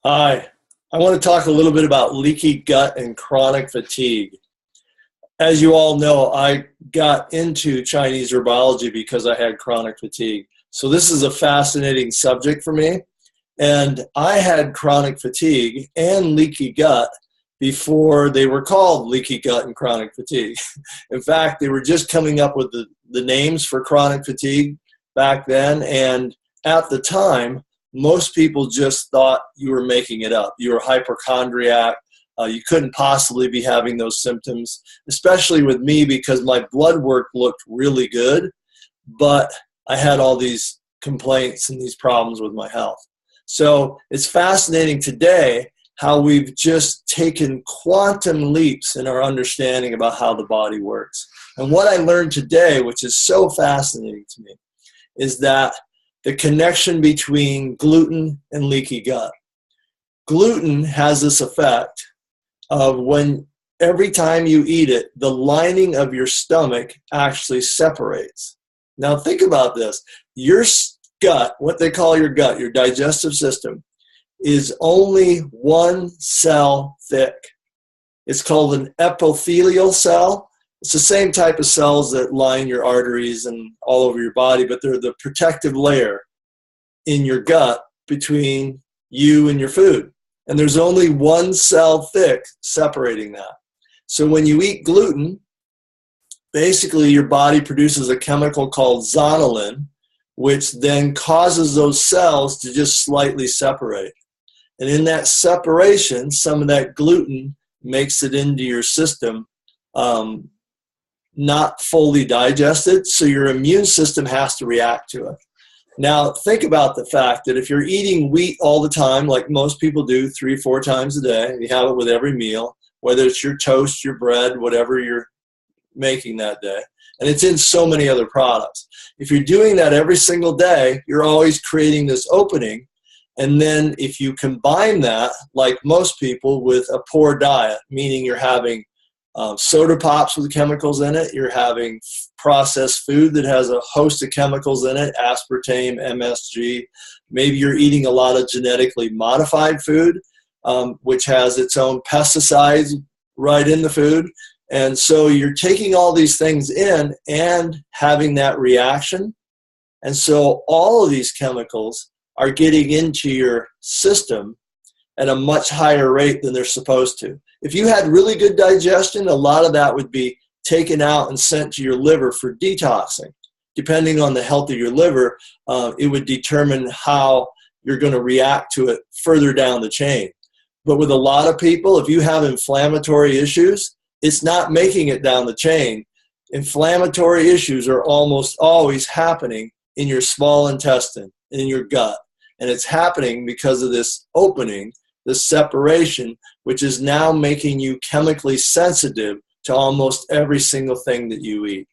Hi, I want to talk a little bit about leaky gut and chronic fatigue. As you all know, I got into Chinese herbology because I had chronic fatigue. So this is a fascinating subject for me. And I had chronic fatigue and leaky gut before they were called leaky gut and chronic fatigue. In fact, they were just coming up with the names for chronic fatigue back then. And at the time, most people just thought you were making it up. You were hypochondriac. You couldn't possibly be having those symptoms, especially with me because my blood work looked really good, but I had all these complaints and these problems with my health. So it's fascinating today how we've just taken quantum leaps in our understanding about how the body works. And what I learned today, which is so fascinating to me, is that the connection between gluten and leaky gut. Gluten has this effect of when every time you eat it, the lining of your stomach actually separates. Now think about this. Your gut, what they call your gut, your digestive system, is only one cell thick. It's called an epithelial cell. It's the same type of cells that line your arteries and all over your body, but they're the protective layer in your gut between you and your food. And there's only one cell thick separating that. So when you eat gluten, basically your body produces a chemical called zonulin, which then causes those cells to just slightly separate. And in that separation, some of that gluten makes it into your system not fully digested, so your immune system has to react to it. Now, think about the fact that if you're eating wheat all the time, like most people do 3-4 times a day, you have it with every meal, whether it's your toast, your bread, whatever you're making that day, and it's in so many other products. If you're doing that every single day, you're always creating this opening. And then if you combine that, like most people, with a poor diet, meaning you're having soda pops with chemicals in it, you're having processed food that has a host of chemicals in it, aspartame, MSG, maybe you're eating a lot of genetically modified food, which has its own pesticides right in the food. And so you're taking all these things in and having that reaction. And so all of these chemicals are getting into your system at a much higher rate than they're supposed to. If you had really good digestion, a lot of that would be taken out and sent to your liver for detoxing. Depending on the health of your liver, it would determine how you're going to react to it further down the chain. But with a lot of people, if you have inflammatory issues, it's not making it down the chain. Inflammatory issues are almost always happening in your small intestine, in your gut. And it's happening because of this opening, this separation, which is now making you chemically sensitive to almost every single thing that you eat.